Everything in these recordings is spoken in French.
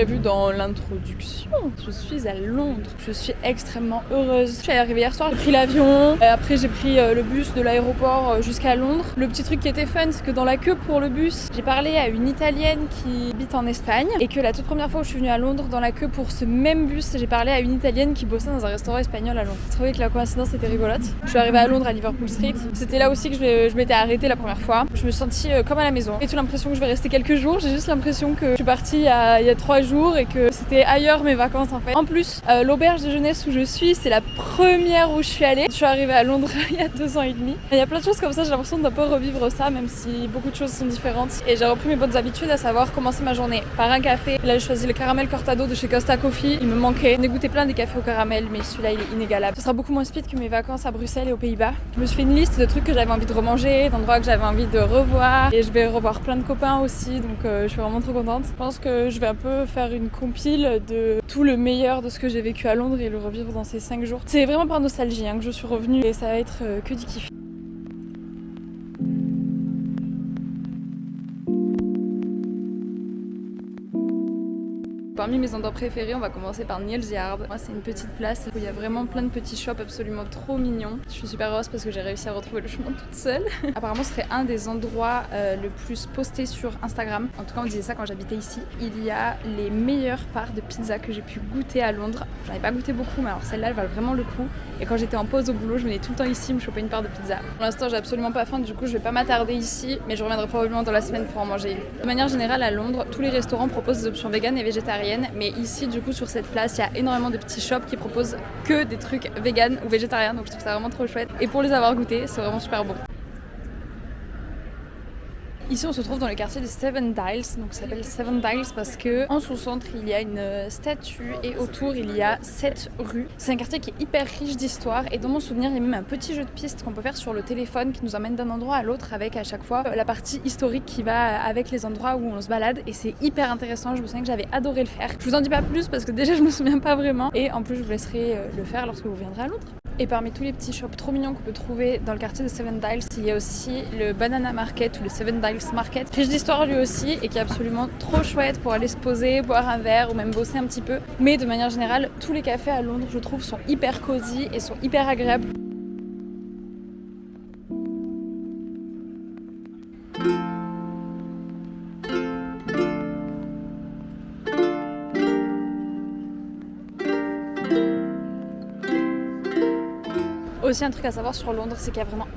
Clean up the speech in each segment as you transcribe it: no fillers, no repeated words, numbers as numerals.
l'aurait vu dans l'introduction, je suis à Londres. Je suis extrêmement heureuse. Je suis arrivée hier soir, j'ai pris l'avion. Après, j'ai pris le bus de l'aéroport jusqu'à Londres. Le petit truc qui était fun, c'est que dans la queue pour le bus, j'ai parlé à une Italienne qui habite en Espagne et que la toute première fois où je suis venue à Londres, dans la queue pour ce même bus, j'ai parlé à une Italienne qui bossait dans un restaurant espagnol à Londres. Je trouvais que la coïncidence était rigolote. Je suis arrivée à Londres à Liverpool Street. C'était là aussi que je m'étais arrêtée la première fois. Je me suis sentie comme à la maison. J'ai l'impression que je vais rester quelques jours. J'ai juste l'impression que je suis partie il y a 3 jours et que c'était ailleurs mes vacances en fait. En plus, l'auberge de jeunesse où je suis, c'est la première où je suis allée. Je suis arrivée à Londres il y a 2 ans et demi. Il y a plein de choses comme ça, j'ai l'impression d'un peu revivre ça, même si beaucoup de choses sont différentes. Et j'ai repris mes bonnes habitudes, à savoir commencer ma journée par un café. Là, j'ai choisi le caramel cortado de chez Costa Coffee. Il me manquait. J'en ai goûté plein des cafés au caramel, mais celui-là, il est inégalable. Ce sera beaucoup moins speed que mes vacances à Bruxelles et aux Pays-Bas. Je me suis fait une liste de trucs que j'avais envie de remanger, d'endroits que j'avais envie de revoir. Et je vais revoir plein de copains aussi, donc je suis vraiment trop contente. Je pense que je vais un peu faire une compile de tout le meilleur de ce que j'ai vécu à Londres et le revivre dans ces 5 jours. C'est vraiment par nostalgie que je suis revenue et ça va être que du kiff. Parmi mes endroits préférés, on va commencer par Neal's Yard. Moi, c'est une petite place où il y a vraiment plein de petits shops absolument trop mignons. Je suis super heureuse parce que j'ai réussi à retrouver le chemin toute seule. Apparemment, ce serait un des endroits le plus postés sur Instagram. En tout cas, on disait ça quand j'habitais ici. Il y a les meilleures parts de pizza que j'ai pu goûter à Londres. J'en ai pas goûté beaucoup, mais alors celle-là, elle valent vraiment le coup. Et quand j'étais en pause au boulot, je venais tout le temps ici me choper une part de pizza. Pour l'instant, j'ai absolument pas faim, du coup, je vais pas m'attarder ici, mais je reviendrai probablement dans la semaine pour en manger. De manière générale, à Londres, tous les restaurants proposent des options véganes et végétariennes. Mais ici, du coup, sur cette place, il y a énormément de petits shops qui proposent que des trucs véganes ou végétariens, donc je trouve ça vraiment trop chouette. Et pour les avoir goûtés, c'est vraiment super bon. Ici, on se trouve dans le quartier des Seven Dials, donc ça s'appelle Seven Dials parce que en son centre, il y a une statue et autour, il y a 7 rues. C'est un quartier qui est hyper riche d'histoire et dans mon souvenir, il y a même un petit jeu de piste qu'on peut faire sur le téléphone qui nous emmène d'un endroit à l'autre avec à chaque fois la partie historique qui va avec les endroits où on se balade et c'est hyper intéressant. Je me souviens que j'avais adoré le faire. Je vous en dis pas plus parce que déjà, je me souviens pas vraiment et en plus, je vous laisserai le faire lorsque vous viendrez à Londres. Et parmi tous les petits shops trop mignons qu'on peut trouver dans le quartier de Seven Dials, il y a aussi le Banana Market ou le Seven Dials Market, riche d'histoire lui aussi et qui est absolument trop chouette pour aller se poser, boire un verre ou même bosser un petit peu. Mais de manière générale, tous les cafés à Londres, je trouve, sont hyper cosy et sont hyper agréables. Aussi un truc à savoir sur Londres, c'est qu'il y a vraiment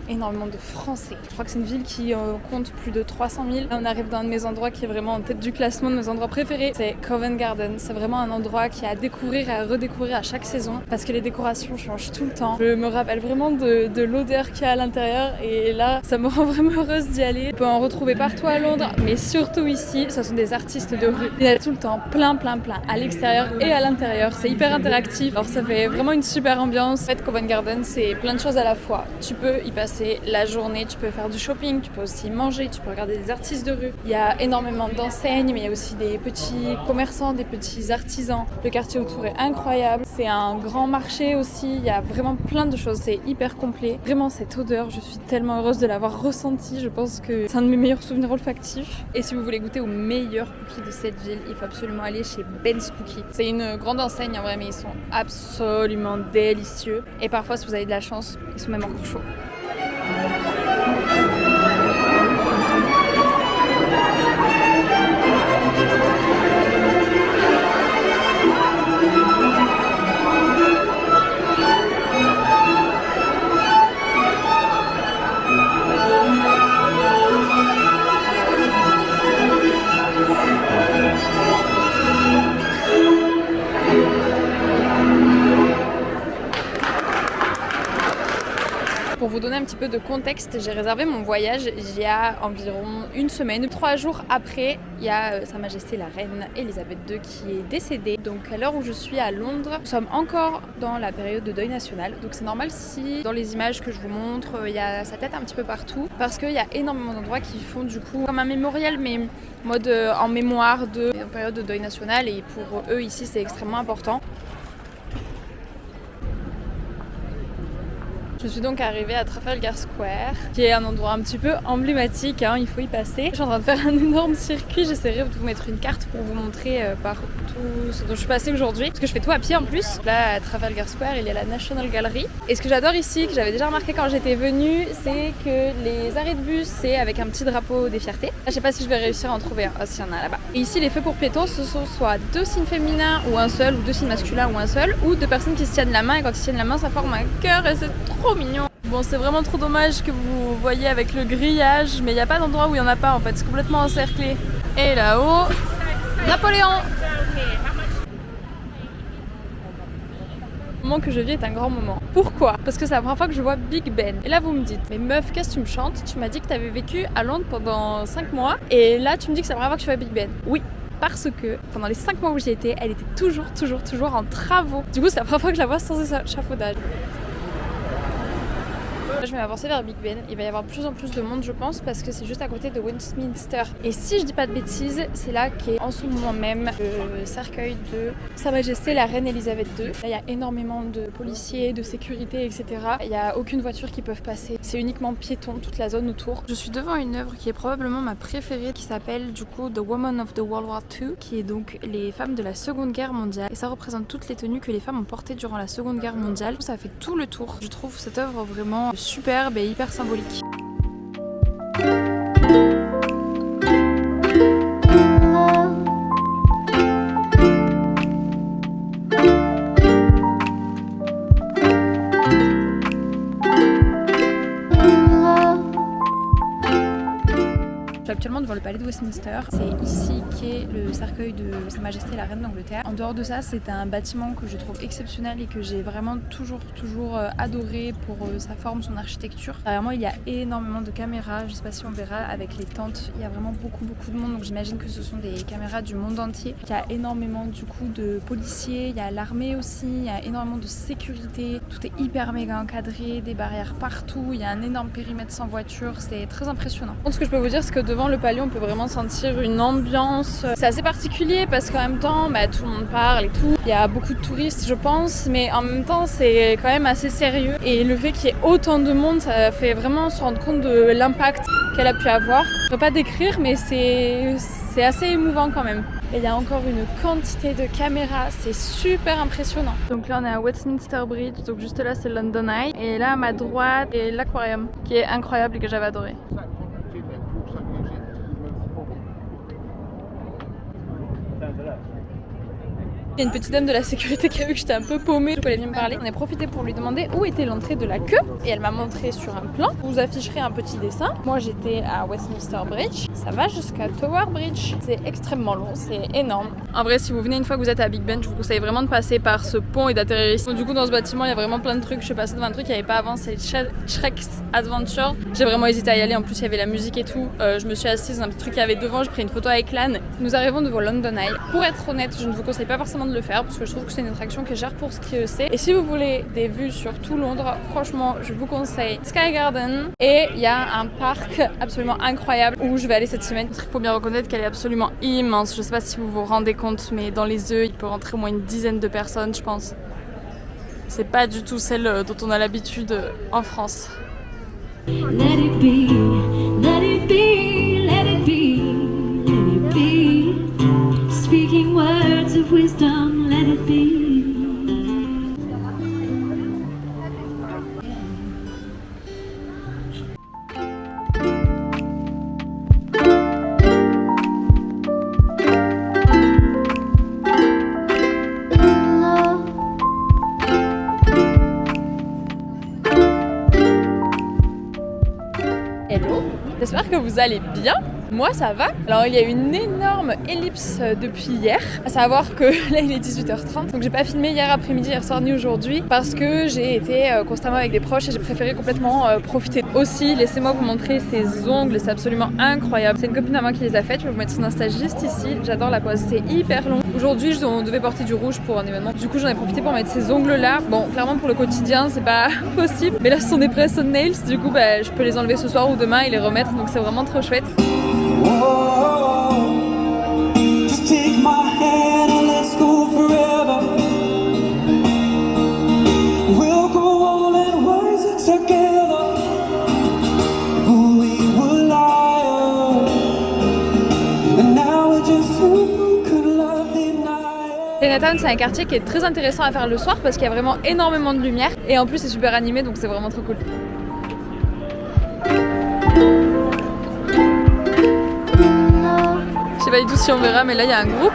énormément de Français. Je crois que c'est une ville qui compte plus de 300 000. Là, on arrive dans un de mes endroits qui est vraiment en tête du classement de mes endroits préférés. C'est Covent Garden. C'est vraiment un endroit qui est à découvrir et à redécouvrir à chaque saison parce que les décorations changent tout le temps. Je me rappelle vraiment de l'odeur qu'il y a à l'intérieur et là, ça me rend vraiment heureuse d'y aller. On peut en retrouver partout à Londres, mais surtout ici, ce sont des artistes de rue. Il y en a tout le temps, plein, à l'extérieur et à l'intérieur. C'est hyper interactif. Alors ça fait vraiment une super ambiance. En fait, Covent Garden, c'est plein de choses à la fois. Tu peux y passer la journée, tu peux faire du shopping, tu peux aussi manger, tu peux regarder des artistes de rue. Il y a énormément d'enseignes, mais il y a aussi des petits commerçants, des petits artisans. Le quartier autour est incroyable. C'est un grand marché aussi. Il y a vraiment plein de choses. C'est hyper complet. Vraiment, cette odeur, je suis tellement heureuse de l'avoir ressentie. Je pense que c'est un de mes meilleurs souvenirs olfactifs. Et si vous voulez goûter aux meilleurs cookies de cette ville, il faut absolument aller chez Ben's Cookies. C'est une grande enseigne en vrai, mais ils sont absolument délicieux. Et parfois, si vous avez de la chance, ils sont même encore chauds. Pour vous donner un petit peu de contexte, j'ai réservé mon voyage il y a environ une semaine. 3 jours après, il y a Sa Majesté la Reine Elisabeth II qui est décédée. Donc à l'heure où je suis à Londres, nous sommes encore dans la période de deuil national. Donc c'est normal si dans les images que je vous montre, il y a sa tête un petit peu partout. Parce qu'il y a énormément d'endroits qui font du coup comme un mémorial, mais mode en mémoire de la période de deuil national. Et pour eux ici, c'est extrêmement important. Je suis donc arrivée à Trafalgar Square, qui est un endroit un petit peu emblématique, hein, il faut y passer. Je suis en train de faire un énorme circuit, j'essaierai de vous mettre une carte pour vous montrer par tout ce dont je suis passée aujourd'hui, parce que je fais tout à pied en plus. Là, à Trafalgar Square, il y a la National Gallery. Et ce que j'adore ici, que j'avais déjà remarqué quand j'étais venue, c'est que les arrêts de bus, c'est avec un petit drapeau des fiertés. Là, je sais pas si je vais réussir à en trouver un, s'il y en a là-bas. Et ici, les feux pour piétons, ce sont soit 2 signes féminins ou un seul, ou 2 signes masculins ou un seul, ou 2 personnes qui se tiennent la main, et quand ils se tiennent la main, ça forme un cœur et c'est trop mignon. Bon, c'est vraiment trop dommage que vous voyez avec le grillage, mais il n'y a pas d'endroit où il n'y en a pas en fait, c'est complètement encerclé. Et là-haut, Napoléon! Le moment que je vis est un grand moment. Pourquoi? Parce que c'est la première fois que je vois Big Ben. Et là vous me dites, mais meuf, qu'est-ce que tu me chantes? Tu m'as dit que tu avais vécu à Londres pendant 5 mois, et là tu me dis que c'est la première fois que tu vois Big Ben. Oui. Parce que pendant les 5 mois où j'y étais, elle était toujours en travaux. Du coup, c'est la première fois que je la vois sans échafaudage. Je vais m'avancer vers Big Ben, il va y avoir de plus en plus de monde je pense parce que c'est juste à côté de Westminster. Et si je dis pas de bêtises, c'est là qu'est en ce moment même le cercueil de Sa Majesté la Reine Elisabeth II. Là il y a énormément de policiers, de sécurité, etc. Il n'y a aucune voiture qui peut passer, c'est uniquement piéton toute la zone autour. Je suis devant une œuvre qui est probablement ma préférée qui s'appelle du coup The Women of the World War II, qui est donc les femmes de la Seconde Guerre mondiale. Et ça représente toutes les tenues que les femmes ont portées durant la Seconde Guerre mondiale. Ça fait tout le tour. Je trouve cette œuvre vraiment superbe et hyper symbolique. Actuellement devant le palais de Westminster, c'est ici qu'est le cercueil de Sa Majesté la Reine d'Angleterre. En dehors de ça, c'est un bâtiment que je trouve exceptionnel et que j'ai vraiment toujours adoré pour sa forme, son architecture. Derrière moi, il y a énormément de caméras, je sais pas si on verra avec les tentes, il y a vraiment beaucoup de monde, donc j'imagine que ce sont des caméras du monde entier. Il y a énormément du coup de policiers, il y a l'armée aussi, il y a énormément de sécurité, tout est hyper méga encadré, des barrières partout, il y a un énorme périmètre sans voiture, c'est très impressionnant. Ce que je peux vous dire, c'est que devant le palais, on peut vraiment sentir une ambiance. C'est assez particulier parce qu'en même temps, tout le monde parle et tout. Il y a beaucoup de touristes, je pense, mais en même temps, c'est quand même assez sérieux. Et le fait qu'il y ait autant de monde, ça fait vraiment se rendre compte de l'impact qu'elle a pu avoir. Je ne peux pas décrire, mais c'est assez émouvant quand même. Et il y a encore une quantité de caméras, c'est super impressionnant. Donc là, on est à Westminster Bridge, donc juste là, c'est London Eye. Et là, à ma droite, c'est l'aquarium, qui est incroyable et que j'avais adoré. Il y a une petite dame de la sécurité qui a vu que j'étais un peu paumée, donc elle est venue me parler. On a profité pour lui demander où était l'entrée de la queue et elle m'a montré sur un plan. Je vous afficherai un petit dessin. Moi j'étais à Westminster Bridge, ça va jusqu'à Tower Bridge. C'est extrêmement long, c'est énorme. En vrai, si vous venez une fois que vous êtes à Big Ben, je vous conseille vraiment de passer par ce pont et d'atterrir ici. Donc, du coup, dans ce bâtiment, il y a vraiment plein de trucs. Je suis passée devant un truc qu'il n'y avait pas avant, c'est Shrek's Adventure. J'ai vraiment hésité à y aller, en plus il y avait la musique et tout. Je me suis assise dans un petit truc qu'il y avait devant, j'ai pris une photo avec l'âne. Nous arrivons devant London Eye. Pour être honnête, je ne vous conseille pas forcément de le faire parce que je trouve que c'est une attraction qui est chère pour ce que c'est. Et si vous voulez des vues sur tout Londres, franchement, je vous conseille Sky Garden. Et il y a un parc absolument incroyable où je vais aller cette semaine. Il faut bien reconnaître qu'elle est absolument immense. Je sais pas si vous vous rendez compte, mais dans les œufs, il peut rentrer au moins une dizaine de personnes, je pense. C'est pas du tout celle dont on a l'habitude en France. Let it be, let it be, let it be, let it be. Speaking words of wisdom, let it be. Hello, j'espère que vous allez bien. Moi ça va. Alors il y a une énorme ellipse depuis hier, à savoir que là il est 18h30, donc j'ai pas filmé hier après-midi, hier soir ni aujourd'hui parce que j'ai été constamment avec des proches et j'ai préféré complètement profiter. Aussi, laissez-moi vous montrer ces ongles, c'est absolument incroyable. C'est une copine à moi qui les a faites, je vais vous mettre son Insta juste ici, j'adore la pose, c'est hyper long. Aujourd'hui on devait porter du rouge pour un événement, du coup j'en ai profité pour mettre ces ongles là. Bon, clairement pour le quotidien c'est pas possible, mais là ce sont des press on nails, du coup je peux les enlever ce soir ou demain et les remettre, donc c'est vraiment trop chouette. Just take my hand and let's go forever. We'll go all and rise. Chinatown, c'est un quartier qui est très intéressant à faire le soir parce qu'il y a vraiment énormément de lumière et en plus c'est super animé donc c'est vraiment trop cool. Je sais pas du tout si on verra mais là il y a un groupe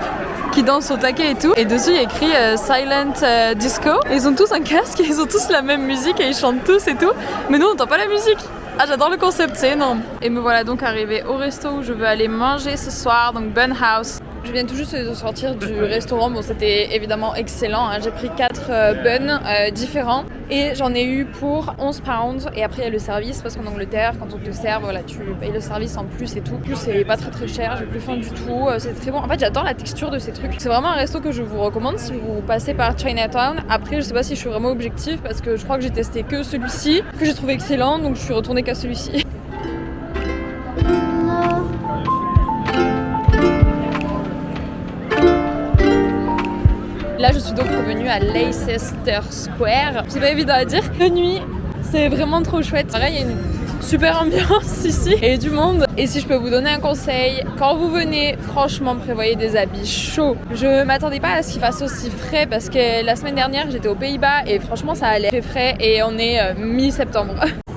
qui dansent au taquet et tout, et dessus il y a écrit Silent Disco, et ils ont tous un casque et ils ont tous la même musique et ils chantent tous et tout, mais nous on entend pas la musique. Ah, j'adore le concept, c'est énorme. Et me voilà donc arrivée au resto où je veux aller manger ce soir, donc Bun House. Je viens tout juste de sortir du restaurant, bon c'était évidemment excellent, hein. J'ai pris 4 buns différents et j'en ai eu pour 11 pounds, et après il y a le service parce qu'en Angleterre quand on te sert, voilà, tu payes le service en plus et tout. En plus c'est pas très cher, j'ai plus faim du tout, c'est très bon. En fait j'adore la texture de ces trucs, c'est vraiment un resto que je vous recommande si vous passez par Chinatown. Après je sais pas si je suis vraiment objective parce que je crois que j'ai testé que celui-ci, que j'ai trouvé excellent, donc je suis retournée qu'à celui-ci. Là, je suis donc revenue à Leicester Square. C'est pas évident à dire. La nuit, c'est vraiment trop chouette. Pareil, il y a une super ambiance ici et du monde. Et si je peux vous donner un conseil, quand vous venez, franchement, prévoyez des habits chauds. Je m'attendais pas à ce qu'il fasse aussi frais parce que la semaine dernière, j'étais aux Pays-Bas et franchement, ça allait très frais et on est mi-septembre.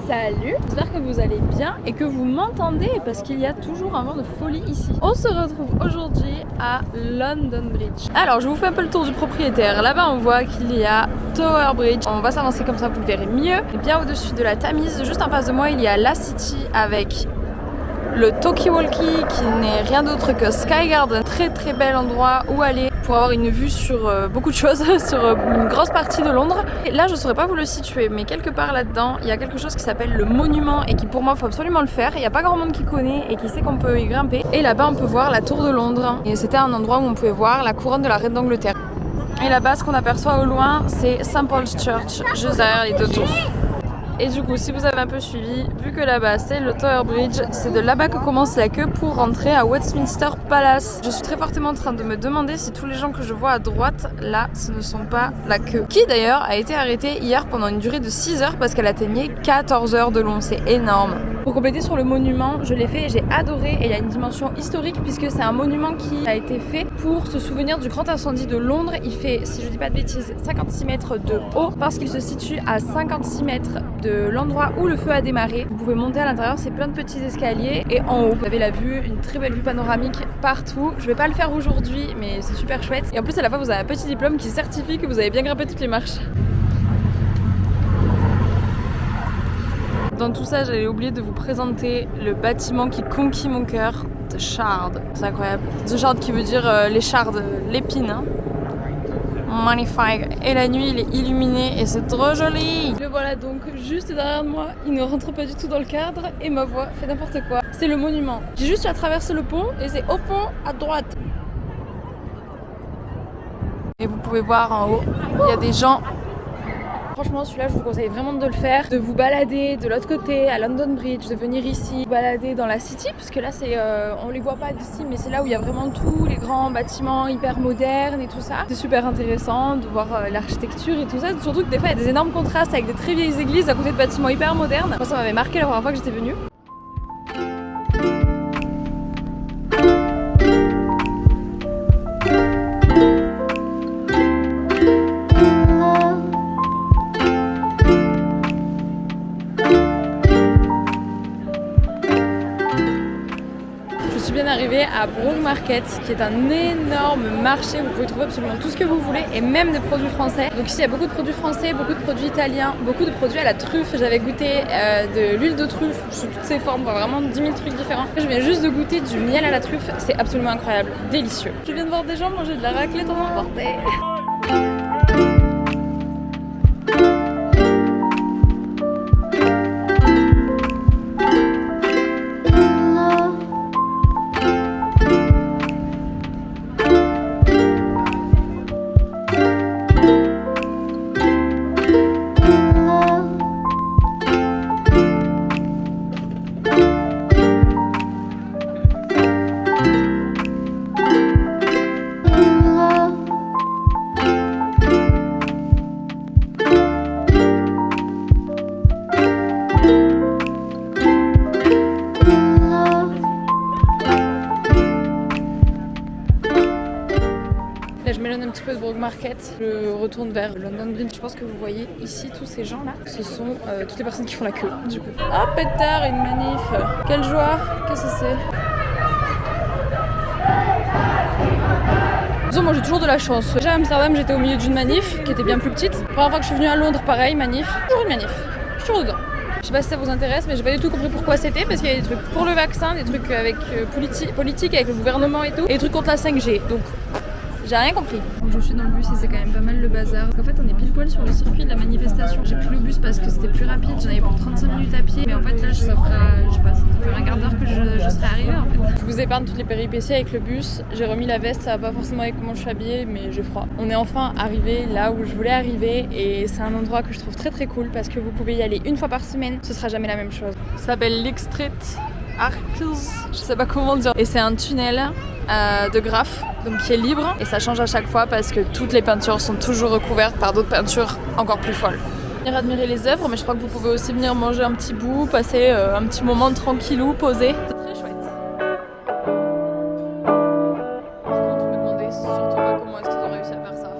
Salut, j'espère que vous allez bien et que vous m'entendez parce qu'il y a toujours un vent de folie ici. On se retrouve aujourd'hui à London Bridge. Alors je vous fais un peu le tour du propriétaire. Là-bas on voit qu'il y a Tower Bridge. On va s'avancer comme ça, vous le verrez mieux. Et bien au-dessus de la Tamise, juste en face de moi, il y a la City avec le Talkie-Walkie qui n'est rien d'autre que Sky Garden. Très bel endroit où aller pour avoir une vue sur beaucoup de choses, sur une grosse partie de Londres. Et là je saurais pas vous le situer, mais quelque part là-dedans il y a quelque chose qui s'appelle le Monument et qui pour moi faut absolument le faire. Il n'y a pas grand monde qui connaît et qui sait qu'on peut y grimper. Et là-bas on peut voir la Tour de Londres et c'était un endroit où on pouvait voir la couronne de la Reine d'Angleterre. Et là-bas ce qu'on aperçoit au loin c'est St. Paul's Church, juste derrière les deux tours. Et du coup, si vous avez un peu suivi, vu que là-bas c'est le Tower Bridge, c'est de là-bas que commence la queue pour rentrer à Westminster Palace. Je suis très fortement en train de me demander si tous les gens que je vois à droite, là, ce ne sont pas la queue. Qui d'ailleurs a été arrêtée hier pendant une durée de 6 heures parce qu'elle atteignait 14 heures de long, c'est énorme. Pour compléter sur le monument, je l'ai fait et j'ai adoré, et il y a une dimension historique puisque c'est un monument qui a été fait pour se souvenir du grand incendie de Londres. Il fait, si je dis pas de bêtises, 56 mètres de haut parce qu'il se situe à 56 mètres de l'endroit où le feu a démarré. Vous pouvez monter à l'intérieur, c'est plein de petits escaliers et en haut vous avez la vue, une très belle vue panoramique partout. Je vais pas le faire aujourd'hui mais c'est super chouette, et en plus à la fois vous avez un petit diplôme qui certifie que vous avez bien grimpé toutes les marches. Dans tout ça, j'avais oublié de vous présenter le bâtiment qui conquit mon cœur, The Shard. C'est incroyable. The Shard qui veut dire les shards, l'épine. Hein. Magnifique. Et la nuit, il est illuminé et c'est trop joli. Le voilà donc juste derrière moi. Il ne rentre pas du tout dans le cadre et ma voix fait n'importe quoi. C'est le monument. J'ai juste eu à traverser le pont et c'est au fond à droite. Et vous pouvez voir en haut, il y a des gens. Franchement, celui-là, je vous conseille vraiment de le faire, de vous balader de l'autre côté, à London Bridge, de venir ici, vous balader dans la City, puisque là, c'est, on les voit pas d'ici, mais c'est là où il y a vraiment tous les grands bâtiments hyper modernes et tout ça. C'est super intéressant de voir l'architecture et tout ça, surtout que des fois, il y a des énormes contrastes avec des très vieilles églises à côté de bâtiments hyper modernes. Moi, ça m'avait marqué la première fois que j'étais venue. Arrivé à Broome Market, qui est un énorme marché où vous pouvez trouver absolument tout ce que vous voulez et même des produits français. Donc ici il y a beaucoup de produits français, beaucoup de produits italiens, beaucoup de produits à la truffe. J'avais goûté de l'huile de truffe sous toutes ses formes, vraiment 10 000 trucs différents. Je viens juste de goûter du miel à la truffe, c'est absolument incroyable, délicieux. Je viens de voir des gens manger de la raclette en emporté. Market. Je retourne vers London Bridge. Je pense que vous voyez ici tous ces gens là. Ce sont toutes les personnes qui font la queue du coup. Ah pétard, une manif. Quelle joie. Qu'est-ce que c'est? Disons, moi j'ai toujours de la chance. Déjà à Amsterdam j'étais au milieu d'une manif qui était bien plus petite. La première fois que je suis venue à Londres, pareil, manif. Toujours une manif. Je suis toujours dedans. Je sais pas si ça vous intéresse, mais j'ai pas du tout compris pourquoi c'était, parce qu'il y a des trucs pour le vaccin, des trucs avec politique, avec le gouvernement et tout, et des trucs contre la 5G. Donc j'ai rien compris. Donc, je suis dans le bus et c'est quand même pas mal le bazar. En fait on est pile poil sur le circuit de la manifestation. J'ai pris le bus parce que c'était plus rapide, j'en avais pour 35 minutes à pied. Mais en fait là ça fera un quart d'heure que je serai arrivée en fait. Je vous épargne toutes les péripéties avec le bus. J'ai remis la veste, ça va pas forcément avec comment je suis habillée, mais j'ai froid. On est enfin arrivé là où je voulais arriver et c'est un endroit que je trouve très très cool parce que vous pouvez y aller une fois par semaine, ce sera jamais la même chose. Ça s'appelle Lick Street Arcs, je sais pas comment dire. Et c'est un tunnel de graphe, donc qui est libre et ça change à chaque fois parce que toutes les peintures sont toujours recouvertes par d'autres peintures encore plus folles. Venir admirer les œuvres, mais je crois que vous pouvez aussi venir manger un petit bout, passer un petit moment tranquillou, posé. C'est très chouette. Par contre, me demandez surtout pas comment est-ce qu'ils ont réussi à faire ça.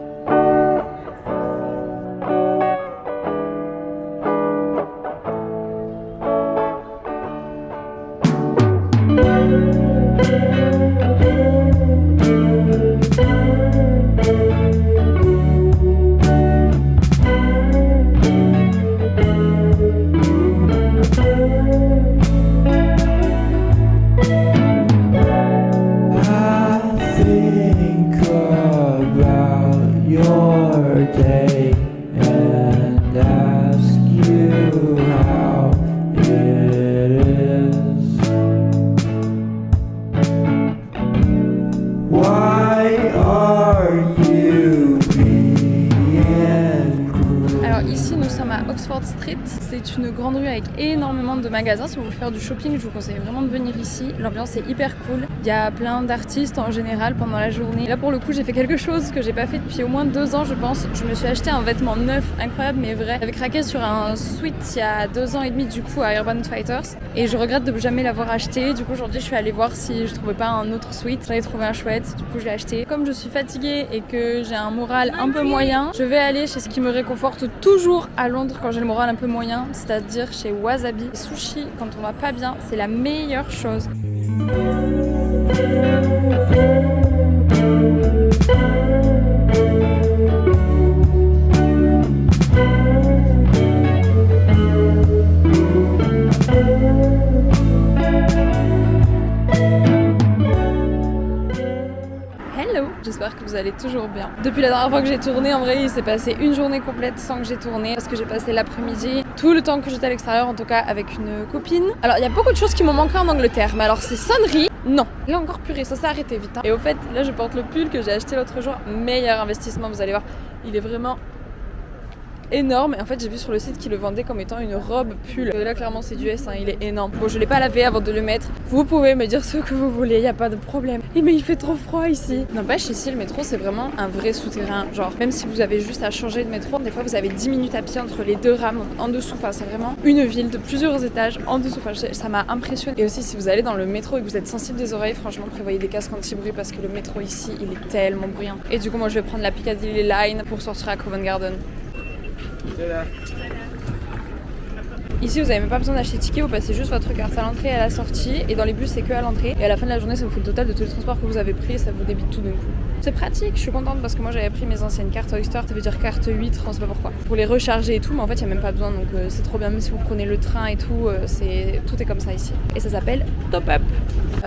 Oxford Street, c'est une grande rue avec énormément de magasins. Si vous voulez faire du shopping, je vous conseille vraiment de venir ici. L'ambiance est hyper cool. Il y a plein d'artistes en général pendant la journée. Là pour le coup, j'ai fait quelque chose que j'ai pas fait depuis au moins 2 ans, je pense. Je me suis acheté un vêtement neuf, incroyable mais vrai. J'avais craqué sur un sweat il y a 2 ans et demi du coup à Urban Fighters et je regrette de jamais l'avoir acheté. Du coup aujourd'hui, je suis allée voir si je trouvais pas un autre sweat. J'en ai trouvé un chouette, du coup je l'ai acheté. Comme je suis fatiguée et que j'ai un moral un peu moyen, je vais aller chez ce qui me réconforte toujours à Londres quand j'ai le moral un peu moyen, c'est-à-dire chez Wasabi. Les sushis, quand on va pas bien, c'est la meilleure chose. J'espère que vous allez toujours bien. Depuis la dernière fois que j'ai tourné, en vrai, il s'est passé une journée complète sans que j'ai tourné parce que j'ai passé l'après-midi, tout le temps que j'étais à l'extérieur, en tout cas avec une copine. Alors, il y a beaucoup de choses qui m'ont manqué en Angleterre, mais alors ces sonneries, non. Là encore purée, ça s'est arrêté vite. Hein. Et au fait, là, je porte le pull que j'ai acheté l'autre jour. Meilleur investissement, vous allez voir. Il est vraiment énorme et en fait j'ai vu sur le site qu'il le vendait comme étant une robe pull. Là clairement c'est du S, hein, il est énorme. Bon je l'ai pas lavé avant de le mettre. Vous pouvez me dire ce que vous voulez, y a pas de problème. Et mais il fait trop froid ici. N'empêche ici le métro c'est vraiment un vrai souterrain. Genre même si vous avez juste à changer de métro, des fois vous avez 10 minutes à pied entre les deux rames en dessous. Enfin c'est vraiment une ville de plusieurs étages en dessous. Enfin ça m'a impressionné. Et aussi si vous allez dans le métro et que vous êtes sensible des oreilles, franchement prévoyez des casques anti-bruit parce que le métro ici il est tellement bruyant. Et du coup moi je vais prendre la Piccadilly Line pour sortir à Covent Garden. Ici vous n'avez même pas besoin d'acheter ticket, vous passez juste votre carte à l'entrée et à la sortie et dans les bus c'est que à l'entrée et à la fin de la journée ça vous fait le total de tous les transports que vous avez pris et ça vous débite tout d'un coup. C'est pratique, je suis contente parce que moi j'avais pris mes anciennes cartes Oyster, ça veut dire carte 8, on sait pas pourquoi, pour les recharger et tout, mais en fait il n'y a même pas besoin donc c'est trop bien, même si vous prenez le train et tout, tout est comme ça ici. Et ça s'appelle Top Up.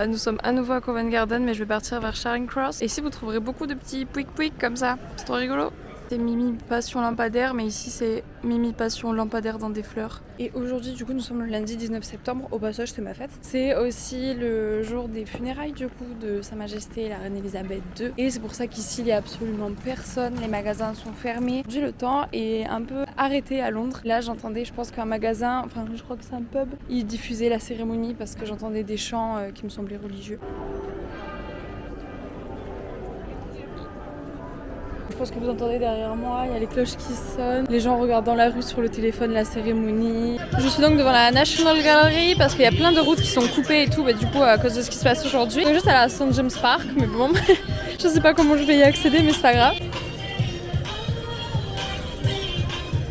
Nous sommes à nouveau à Covent Garden mais je vais partir vers Charing Cross et ici vous trouverez beaucoup de petits pouic comme ça, c'est trop rigolo. C'est Mimi Passion Lampadaire, mais ici c'est Mimi Passion Lampadaire dans des fleurs. Et aujourd'hui, du coup, nous sommes le lundi 19 septembre. Au passage, c'est ma fête. C'est aussi le jour des funérailles, du coup, de Sa Majesté la Reine Elisabeth II. Et c'est pour ça qu'ici, il n'y a absolument personne. Les magasins sont fermés. Le temps est un peu arrêté à Londres. Là, j'entendais, je pense qu'un magasin, enfin, je crois que c'est un pub, il diffusait la cérémonie parce que j'entendais des chants qui me semblaient religieux. Je pense que vous entendez derrière moi, il y a les cloches qui sonnent, les gens regardent dans la rue sur le téléphone la cérémonie. Je suis donc devant la National Gallery parce qu'il y a plein de routes qui sont coupées et tout, du coup à cause de ce qui se passe aujourd'hui. Donc juste à la St James Park, mais bon, je sais pas comment je vais y accéder, mais c'est pas grave.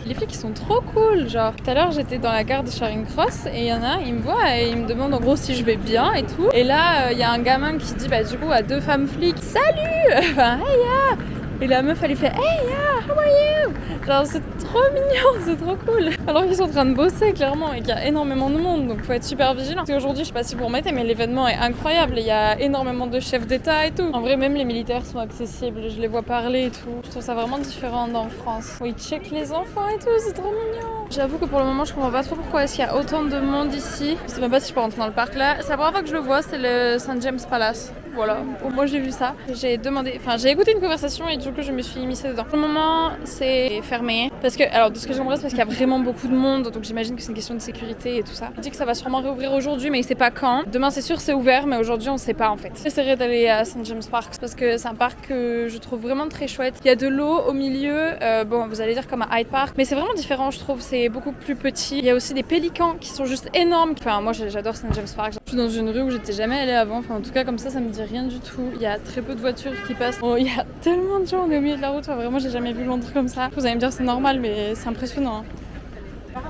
Les flics ils sont trop cool, genre tout à l'heure j'étais dans la gare de Charing Cross et il y en a un, il me voit et il me demande en gros si je vais bien et tout. Et là il y a un gamin qui dit bah du coup à 2 femmes flics salut, enfin hey ya. Et la meuf elle lui fait hey ya, how are you? Genre c'est trop mignon, c'est trop cool. Alors qu'ils sont en train de bosser clairement et qu'il y a énormément de monde, donc faut être super vigilant. Parce qu'aujourd'hui je sais pas si vous remettez mais l'événement est incroyable, il y a énormément de chefs d'état et tout. En vrai même les militaires sont accessibles, je les vois parler et tout. Je trouve ça vraiment différent en France. Où ils checkent les enfants et tout, c'est trop mignon. J'avoue que pour le moment je comprends pas trop pourquoi est-ce qu'il y a autant de monde ici. Je sais même pas si je peux rentrer dans le parc là. C'est la première fois que je le vois, c'est le St James Palace. Voilà, moi j'ai vu ça. J'ai écouté une conversation et du coup je me suis immiscée dedans. Pour le moment c'est fermé parce que, alors de ce que j'aimerais c'est parce qu'il y a vraiment beaucoup de monde, donc j'imagine que c'est une question de sécurité et tout ça. Il dit que ça va sûrement réouvrir aujourd'hui mais il sait pas quand. Demain c'est sûr c'est ouvert mais aujourd'hui on sait pas en fait. J'essaierai d'aller à St James Park parce que c'est un parc que je trouve vraiment très chouette. Il y a de l'eau au milieu, bon vous allez dire comme à Hyde Park, mais c'est vraiment différent je trouve, c'est beaucoup plus petit. Il y a aussi des pélicans qui sont juste énormes. Enfin moi j'adore St James Park. Je suis dans une rue où j'étais jamais allée avant, enfin en tout cas comme ça me dit rien du tout. Il y a très peu de voitures qui passent. Oh, il y a tellement de gens, on est au milieu de la route. Enfin, vraiment, j'ai jamais vu Londres comme ça. Vous allez me dire c'est normal, mais c'est impressionnant.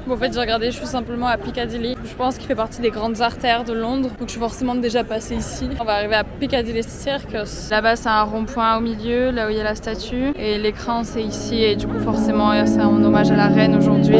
Bon, en fait, j'ai regardé, je suis simplement à Piccadilly. Je pense qu'il fait partie des grandes artères de Londres. Donc, je suis forcément déjà passée ici. On va arriver à Piccadilly Circus. Là-bas, c'est un rond-point au milieu, là où il y a la statue. Et l'écran, c'est ici. Et du coup, forcément, c'est en hommage à la reine aujourd'hui.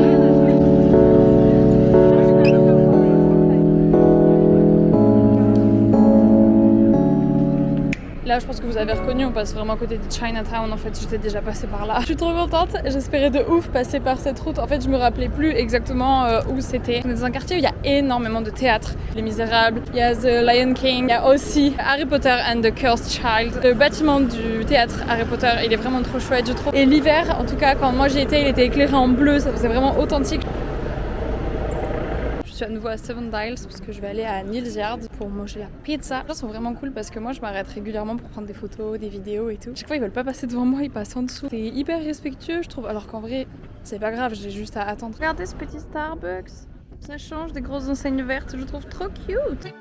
Là, je pense que vous avez reconnu, on passe vraiment à côté de Chinatown. En fait, j'étais déjà passée par là. Je suis trop contente. J'espérais de ouf passer par cette route. En fait, je me rappelais plus exactement où c'était. On est dans un quartier où il y a énormément de théâtre. Les Misérables, il y a The Lion King, il y a aussi Harry Potter and the Cursed Child. Le bâtiment du théâtre Harry Potter, il est vraiment trop chouette, je trouve. Et l'hiver, en tout cas, quand moi j'y étais, il était éclairé en bleu. Ça faisait vraiment authentique. Je suis à nouveau à Seven Dials parce que je vais aller à Neal's Yard pour manger la pizza. Les gens sont vraiment cool parce que moi je m'arrête régulièrement pour prendre des photos, des vidéos et tout. Chaque fois ils veulent pas passer devant moi, ils passent en dessous. C'est hyper respectueux je trouve, alors qu'en vrai c'est pas grave, j'ai juste à attendre. Regardez ce petit Starbucks, ça change des grosses enseignes vertes, je trouve trop cute.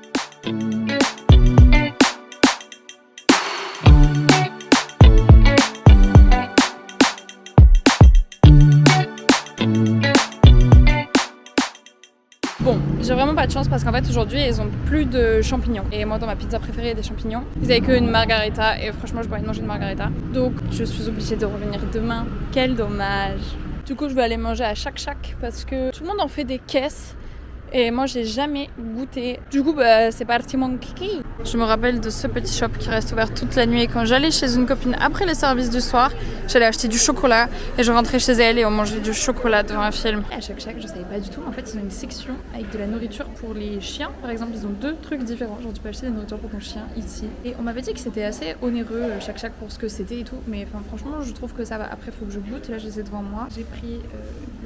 Bon, j'ai vraiment pas de chance parce qu'en fait aujourd'hui ils ont plus de champignons. Et moi dans ma pizza préférée il y a des champignons. Ils avaient qu'une margarita et franchement je pourrais manger une margarita. Donc je suis obligée de revenir demain. Quel dommage. Du coup je vais aller manger à Shake Shack parce que tout le monde en fait des caisses. Et moi j'ai jamais goûté. Du coup c'est parti mon kiki. Je me rappelle de ce petit shop qui reste ouvert toute la nuit. Et quand j'allais chez une copine après les services du soir, j'allais acheter du chocolat et je rentrais chez elle et on mangeait du chocolat devant un film. À Shake Shack je savais pas du tout. En fait ils ont une section avec de la nourriture pour les chiens. Par exemple ils ont 2 trucs différents. Genre tu peux acheter de la nourriture pour ton chien ici. Et on m'avait dit que c'était assez onéreux Shake Shack pour ce que c'était et tout. Mais enfin franchement je trouve que ça va. Après faut que je goûte. Là je les ai devant moi. J'ai pris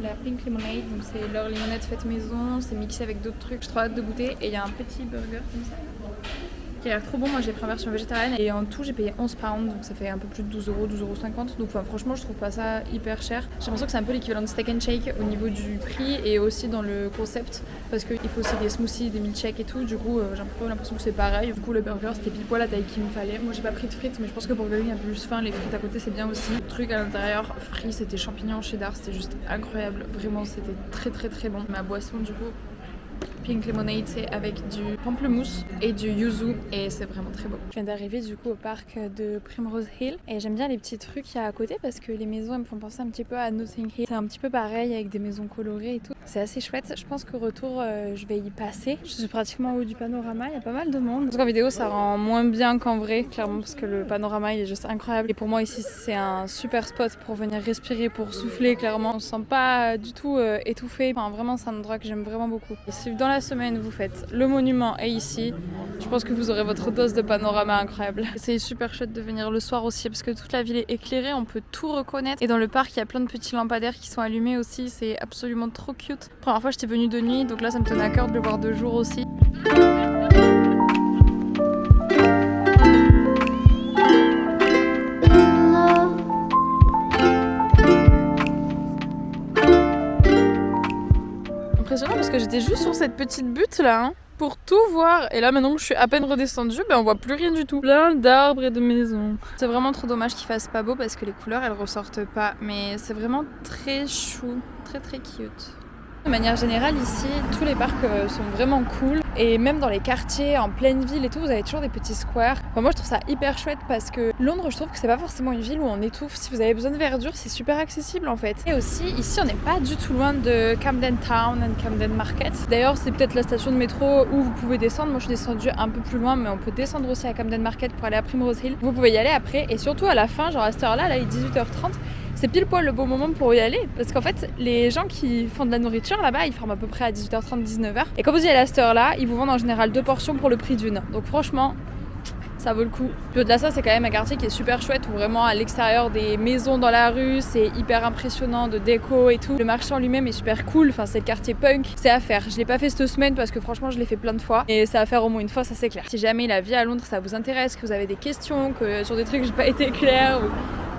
la Pink Lemonade. Donc c'est leur limonade faite maison. C'est mixé avec d'autres trucs, j'ai trop hâte de goûter. Et il y a un petit burger comme ça qui a l'air trop bon. Moi j'ai pris en version végétarienne et en tout j'ai payé 11 pounds, donc ça fait un peu plus de 12 €, 12,50 €. Donc franchement je trouve pas ça hyper cher. J'ai l'impression que c'est un peu l'équivalent de Steak and Shake au niveau du prix et aussi dans le concept parce qu'il faut aussi des smoothies, des milkshakes et tout. Du coup j'ai un peu l'impression que c'est pareil. Du coup le burger c'était pile poil la taille qu'il me fallait. Moi j'ai pas pris de frites mais je pense que pour quelqu'un qui a plus faim, les frites à côté c'est bien aussi. Le truc à l'intérieur frit, c'était champignons cheddar, c'était juste incroyable. Vraiment c'était très très très bon. Ma boisson du coup Pink Lemonade, c'est avec du pamplemousse et du yuzu et c'est vraiment très beau. Je viens d'arriver du coup au parc de Primrose Hill et j'aime bien les petits trucs qu'il y a à côté parce que les maisons elles me font penser un petit peu à Notting Hill. C'est un petit peu pareil avec des maisons colorées et tout. C'est assez chouette. Je pense qu'au retour je vais y passer. Je suis pratiquement au haut du panorama, il y a pas mal de monde. En vidéo ça rend moins bien qu'en vrai clairement parce que le panorama il est juste incroyable et pour moi ici c'est un super spot pour venir respirer, pour souffler clairement. On se sent pas du tout étouffé. Enfin vraiment c'est un endroit que j'aime vraiment beaucoup. Et si dans la semaine vous faites le monument et ici, je pense que vous aurez votre dose de panorama incroyable. C'est super chouette de venir le soir aussi parce que toute la ville est éclairée, on peut tout reconnaître et dans le parc il y a plein de petits lampadaires qui sont allumés aussi, c'est absolument trop cute. La première fois j'étais venue de nuit donc là ça me tenait à cœur de le voir de jour aussi. Impressionnant parce que j'étais juste sur cette petite butte là. pour tout voir. Et là maintenant que je suis à peine redescendue, on voit plus rien du tout. Plein d'arbres et de maisons. C'est vraiment trop dommage qu'il fasse pas beau parce que les couleurs elles ressortent pas. Mais c'est vraiment très chou, très cute. De manière générale ici, tous les parcs sont vraiment cool et même dans les quartiers, en pleine ville et tout, vous avez toujours des petits squares. Enfin, moi je trouve ça hyper chouette parce que Londres, je trouve que c'est pas forcément une ville où on étouffe. Si vous avez besoin de verdure, c'est super accessible en fait. Et aussi, ici on n'est pas du tout loin de Camden Town and Camden Market. D'ailleurs, c'est peut-être la station de métro où vous pouvez descendre. Moi je suis descendue un peu plus loin, mais on peut descendre aussi à Camden Market pour aller à Primrose Hill. Vous pouvez y aller après et surtout à la fin, genre à cette heure-là, là il est 18h30. C'est pile poil le bon moment pour y aller parce qu'en fait les gens qui font de la nourriture là-bas ils ferment à peu près à 18h30, 19h et quand vous y allez à cette heure-là ils vous vendent en général 2 portions pour le prix d'une, donc franchement ça vaut le coup. Puis au-delà de ça c'est quand même un quartier qui est super chouette où vraiment à l'extérieur des maisons dans la rue c'est hyper impressionnant de déco et tout. Le marché en lui-même est super cool, enfin c'est le quartier punk, c'est à faire. Je l'ai pas fait cette semaine parce que franchement je l'ai fait plein de fois et c'est à faire au moins une fois, ça c'est clair. Si jamais la vie à Londres ça vous intéresse, que vous avez des questions, que sur des trucs j'ai pas été claire ou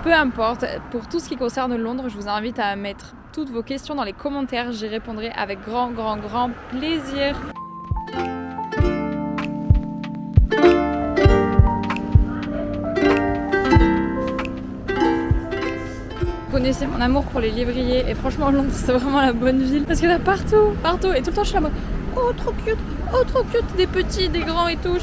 peu importe, pour tout ce qui concerne Londres, je vous invite à mettre toutes vos questions dans les commentaires, j'y répondrai avec grand plaisir. Vous connaissez mon amour pour les lévriers et franchement Londres c'est vraiment la bonne ville parce qu'il y en a partout et tout le temps je suis là mode oh trop cute, des petits, des grands et tout.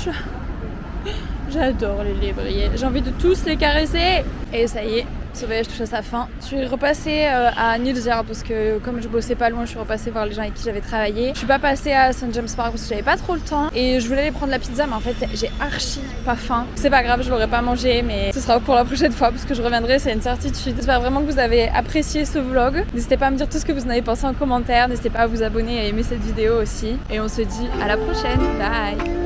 J'adore les lévriers, j'ai envie de tous les caresser. Et ça y est, ce voyage touche à sa fin. Je suis repassée à Neal's Yard parce que comme je bossais pas loin, je suis repassée voir les gens avec qui j'avais travaillé. Je suis pas passée à St James Park parce que j'avais pas trop le temps et je voulais aller prendre la pizza mais en fait j'ai archi pas faim. C'est pas grave, je l'aurais pas mangé mais ce sera pour la prochaine fois parce que je reviendrai, c'est une certitude. J'espère vraiment que vous avez apprécié ce vlog. N'hésitez pas à me dire tout ce que vous en avez pensé en commentaire. N'hésitez pas à vous abonner et à aimer cette vidéo aussi. Et on se dit à la prochaine. Bye.